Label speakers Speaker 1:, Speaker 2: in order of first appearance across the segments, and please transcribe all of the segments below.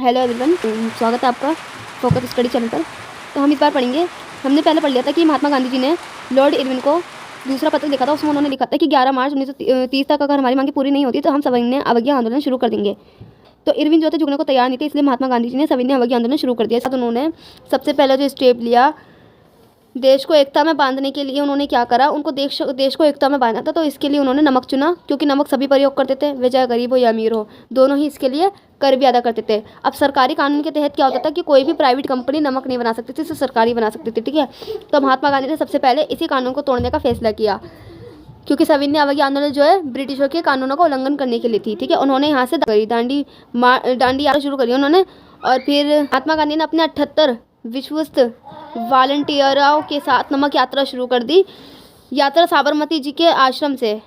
Speaker 1: Hello everyone, स्वागत है आपका फोकस स्टडी चैनल पर। तो हम इस बार पढ़ेंगे, हमने पहले पढ़ लिया था कि महात्मा गांधी जी ने लॉर्ड इरविन को दूसरा पत्र लिखा था। उसमें उन्होंने लिखा था कि 11 मार्च 1930 तक अगर हमारी मांगे पूरी नहीं होती तो हम सविनय अवज्ञा आंदोलन शुरू कर देंगे। तो इरविन जो थे झुकने को तैयार नहीं थे, इसलिए महात्मा गांधी जी ने सविनय अवज्ञा आंदोलन शुरू कर दिया। उन्होंने सबसे पहले जो स्टेप लिया देश को एकता में बांधने के लिए, उन्होंने क्या करा, उनको देश को एकता में बांधना था। तो इसके लिए उन्होंने नमक चुना, क्योंकि नमक सभी प्रयोग करते थे, वे चाहे गरीब हो या अमीर हो, दोनों ही इसके लिए कर भी अदा करते थे। अब सरकारी कानून के तहत क्या होता था कि कोई भी प्राइवेट कंपनी नमक नहीं बना सकती थी, सिर्फ सरकारी बना सकती थी। ठीक है, तो महात्मा गांधी ने सबसे पहले इसी कानून को तोड़ने का फैसला किया, क्योंकि सविनय अवज्ञा आंदोलन जो है ब्रिटिशों के कानूनों का उल्लंघन करने के लिए थी। ठीक है, उन्होंने यहाँ से दांडी यात्रा शुरू करी उन्होंने। और फिर महात्मा गांधी ने अपने 78 विश्वस्त वॉलंटियरों के साथ नमक यात्रा शुरू कर दी। यात्रा साबरमती जी के आश्रम से,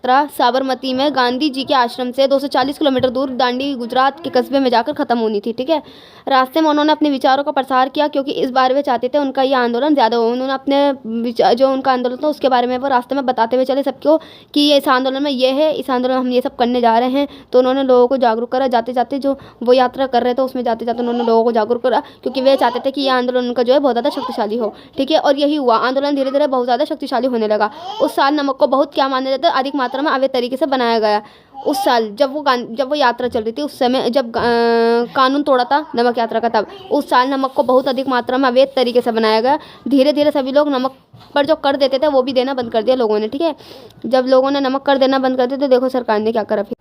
Speaker 1: साबरमती में गांधी जी के आश्रम से 240 किलोमीटर दूर दांडी गुजरात के कस्बे में जाकर ख़त्म होनी थी। ठीक है, रास्ते में उन्होंने अपने विचारों का प्रसार किया, क्योंकि इस बार वे चाहते थे उनका ये आंदोलन ज़्यादा हो। उन्होंने अपने जो उनका आंदोलन था उसके बारे में वो रास्ते में बताते हुए चले सबको कि ये इस आंदोलन में ये है, इस आंदोलन में हम ये सब करने जा रहे हैं। तो उन्होंने लोगों को जागरूक करा, जाते जाते जो वो यात्रा कर रहे थे उसमें जाते जाते उन्होंने लोगों को जागरूक करा, क्योंकि वे चाहते थे कि ये आंदोलन उनका जो है बहुत ज़्यादा शक्तिशाली हो। ठीक है, और यही हुआ, आंदोलन धीरे धीरे बहुत ज़्यादा शक्तिशाली होने लगा। उस साल नमक को बहुत क्या माना जाता है, अधिक मात्रा में अवैध तरीके से बनाया गया। उस साल जब वो यात्रा चल रही थी, उस समय जब कानून तोड़ा था नमक यात्रा का, तब उस साल नमक को बहुत अधिक मात्रा में अवैध तरीके से बनाया गया। धीरे धीरे सभी लोग नमक पर जो कर देते थे वो भी देना बंद कर दिया लोगों ने। ठीक है, जब लोगों ने नमक कर देना बंद कर दिया तो देखो सरकार ने क्या करा। फिर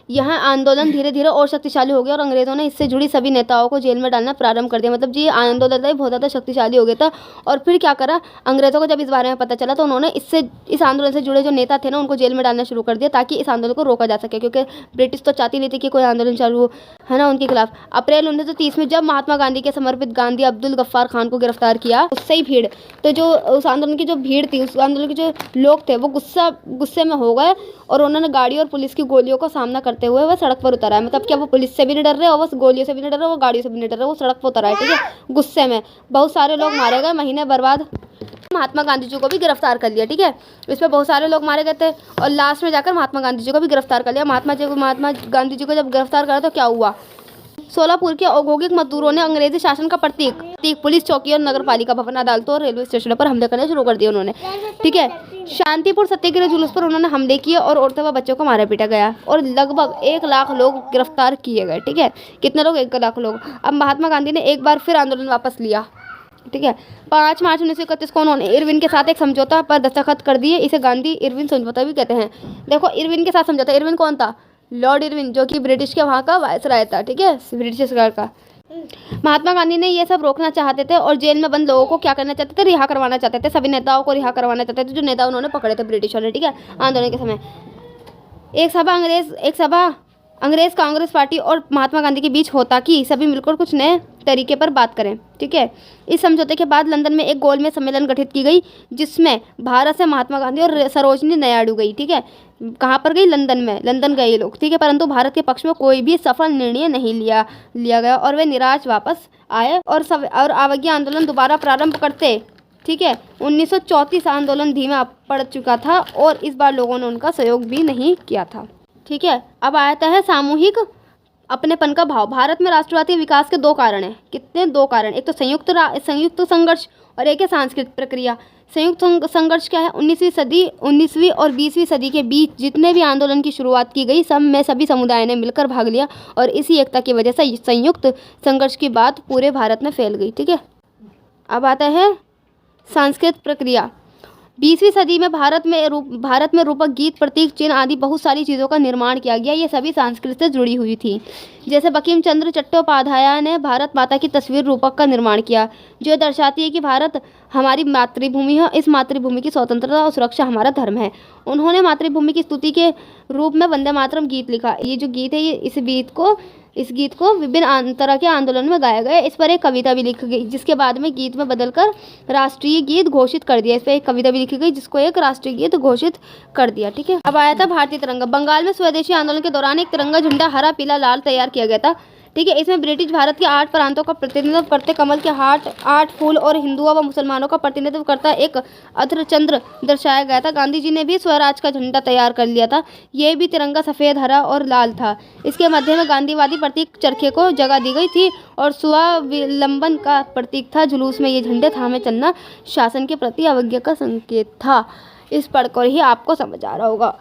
Speaker 1: यहाँ आंदोलन धीरे धीरे और शक्तिशाली हो गया और अंग्रेज़ों ने इससे जुड़ी सभी नेताओं को जेल में डालना प्रारंभ कर दिया। मतलब जी आंदोलन था बहुत ज़्यादा शक्तिशाली हो गया था। और फिर क्या करा, अंग्रेज़ों को जब इस बारे में पता चला तो उन्होंने इस आंदोलन से जुड़े जो नेता थे ना उनको जेल में डालना शुरू कर दिया, ताकि इस आंदोलन को रोका जा सके, क्योंकि ब्रिटिश तो चाहती नहीं थी कि कोई आंदोलन चालू हो, है ना, उनके खिलाफ। अप्रैल 1930 में जब महात्मा गांधी के समर्पित गांधी अब्दुल गफ्फार खान को गिरफ्तार किया, उससे ही भीड़, तो जो उस आंदोलन की जो भीड़ थी, उस आंदोलन के जो लोग थे वो गुस्से में हो गए और उन्होंने गाड़ी और पुलिस की गोलियों का सामना करते हुए वह सड़क पर उतरा है। मतलब क्या वो पुलिस से भी नहीं डर रहे और वो गोलियों से भी नहीं डर रहे, वो गाड़ियों से भी नहीं डर रहे, वो सड़क पर उतरा है। ठीक है, गुस्से में बहुत सारे लोग मारे गए, महीने बर्बाद। महात्मा गांधी जी को भी गिरफ्तार कर लिया। ठीक है, इस पर बहुत सारे लोग मारे गए थे और लास्ट में जाकर महात्मा गांधी जी को भी गिरफ्तार कर लिया। महात्मा गांधी जी को जब गिरफ्तार करा तो क्या हुआ, सोलापुर के औद्योगिक मजदूरों ने अंग्रेजी शासन का प्रतीक पुलिस चौकी और नगर पालिका भवन, अदालतों और रेलवे स्टेशनों पर हमले करने शुरू कर दिए उन्होंने। ठीक है, शांतिपुर सत्याग्रह जुलूस पर उन्होंने हमले किए और औरतों व बच्चों को मारा पीटा गया और लगभग 1 लाख लोग गिरफ्तार किए गए। ठीक है, कितने लोग, 1 लाख लोग। अब महात्मा गांधी ने एक बार फिर आंदोलन वापस लिया। ठीक है, 5 मार्च 1931 को उन्होंने इरविन के साथ एक समझौता पर दस्तखत कर दिए। इसे गांधी इरविन समझौता भी कहते हैं। देखो इरविन के साथ समझौता, इरविन कौन था, लॉर्ड इरविन, जो कि ब्रिटिश के वहाँ का वायसराय था। ठीक है, ब्रिटिश सरकार का। महात्मा गांधी ने ये सब रोकना चाहते थे और जेल में बंद लोगों को क्या करना चाहते थे, रिहा करवाना चाहते थे। सभी नेताओं को रिहा करवाना चाहते थे जो नेता उन्होंने पकड़े थे ब्रिटिशों ने। ठीक है, आंदोलन के समय एक सभा अंग्रेज कांग्रेस पार्टी और महात्मा गांधी के बीच होता कि सभी मिलकर कुछ नए तरीके पर बात करें। ठीक है, इस समझौते के बाद लंदन में एक गोलमेज सम्मेलन गठित की गई, जिसमें भारत से महात्मा गांधी और सरोजनी नायडू गई। ठीक है, कहाँ पर गई, लंदन में, लंदन गए ये लोग। ठीक है, परंतु भारत के पक्ष में कोई भी सफल निर्णय नहीं लिया गया और वे निराश वापस आए और अवज्ञा आंदोलन दोबारा प्रारंभ करते। ठीक है, 1934 आंदोलन धीमा पड़ चुका था और इस बार लोगों ने उनका सहयोग भी नहीं किया था। ठीक है, अब आता है सामूहिक अपनेपन का भाव। भारत में राष्ट्रवादी विकास के 2 कारण हैं। कितने, 2 कारण। एक तो संयुक्त संघर्ष और एक है सांस्कृतिक प्रक्रिया। संयुक्त संघर्ष क्या है, 19वीं और 20वीं सदी के बीच जितने भी आंदोलन की शुरुआत की गई, सब में सभी समुदाय ने मिलकर भाग लिया और इसी एकता की वजह से संयुक्त संघर्ष की बात पूरे भारत में फैल गई। ठीक है, अब आता है सांस्कृतिक प्रक्रिया। 20वीं सदी में भारत में रूपक, गीत, प्रतीक चिन्ह आदि बहुत सारी चीज़ों का निर्माण किया गया। ये सभी संस्कृत से जुड़ी हुई थी। जैसे बंकिम चंद्र चट्टोपाध्याय ने भारत माता की तस्वीर रूपक का निर्माण किया, जो दर्शाती है कि भारत हमारी मातृभूमि है, इस मातृभूमि की स्वतंत्रता और सुरक्षा हमारा धर्म है। उन्होंने मातृभूमि की स्तुति के रूप में वंदे मातरम गीत लिखा। ये जो गीत है, इस गीत को विभिन्न तरह के आंदोलन में गाया गया। इस पर एक कविता भी लिखी गई, जिसके बाद में गीत में बदलकर राष्ट्रीय गीत घोषित कर दिया। इस पर एक कविता भी लिखी गई जिसको एक राष्ट्रीय गीत घोषित कर दिया। ठीक है, अब आया था भारतीय तिरंगा। बंगाल में स्वदेशी आंदोलन के दौरान एक तिरंगा झंडा हरा, पीला, लाल तैयार किया गया था। ठीक है। इसमें ब्रिटिश भारत के 8 प्रांतों का प्रतिनिधित्व करते कमल के 8 फूल और हिंदुओं व मुसलमानों का प्रतिनिधित्व करता एक अर्धचंद्र दर्शाया गया था। गांधी जी ने भी स्वराज का झंडा तैयार कर लिया था। ये भी तिरंगा सफ़ेद, हरा और लाल था। इसके मध्य में गांधीवादी प्रतीक चरखे को जगह दी गई थी और स्वावलंबन का प्रतीक था। जुलूस में ये झंडे थामे चलना शासन के प्रति अवज्ञा का संकेत था। इस पढ़कर ही आपको समझ आ रहा होगा।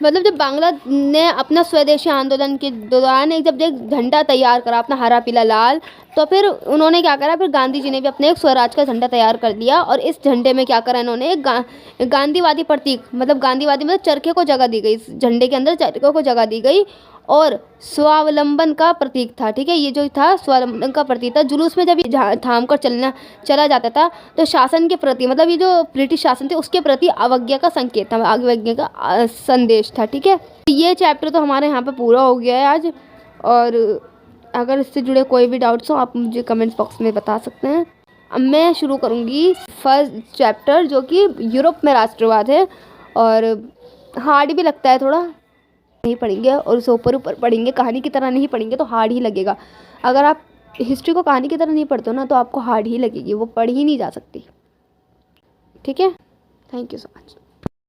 Speaker 1: मतलब जब बांग्ला ने अपना स्वदेशी आंदोलन के दौरान एक झंडा तैयार करा, अपना हरा पीला लाल, तो फिर उन्होंने क्या करा, फिर गांधी जी ने भी अपने एक स्वराज का झंडा तैयार कर लिया और इस झंडे में क्या करा इन्होंने, एक गांधीवादी प्रतीक, मतलब गांधीवादी मतलब चरखे को जगह दी गई, इस झंडे के अंदर चरखे को जगह दी गई और स्वावलंबन का प्रतीक था। ठीक है, ये जो था स्वावलंबन का प्रतीक था। जुलूस में जब ये थाम कर चला जाता था तो शासन के प्रति, मतलब ये जो ब्रिटिश शासन थे उसके प्रति अवज्ञा का संकेत था, अवज्ञा का संदेश था। ठीक है, ये चैप्टर तो हमारे यहाँ पे पूरा हो गया है आज। और अगर इससे जुड़े कोई भी डाउट्स हो आप मुझे कमेंट्स बॉक्स में बता सकते हैं। अब मैं शुरू करूँगी फर्स्ट चैप्टर, जो कि यूरोप में राष्ट्रवाद है और हार्ड भी लगता है थोड़ा, नहीं पढ़ेंगे और उसे ऊपर पढ़ेंगे, कहानी की तरह नहीं पढ़ेंगे तो हार्ड ही लगेगा। अगर आप हिस्ट्री को कहानी की तरह नहीं पढ़ते हो ना तो आपको हार्ड ही लगेगी, वो पढ़ ही नहीं जा सकती। ठीक है, थैंक यू सो मच।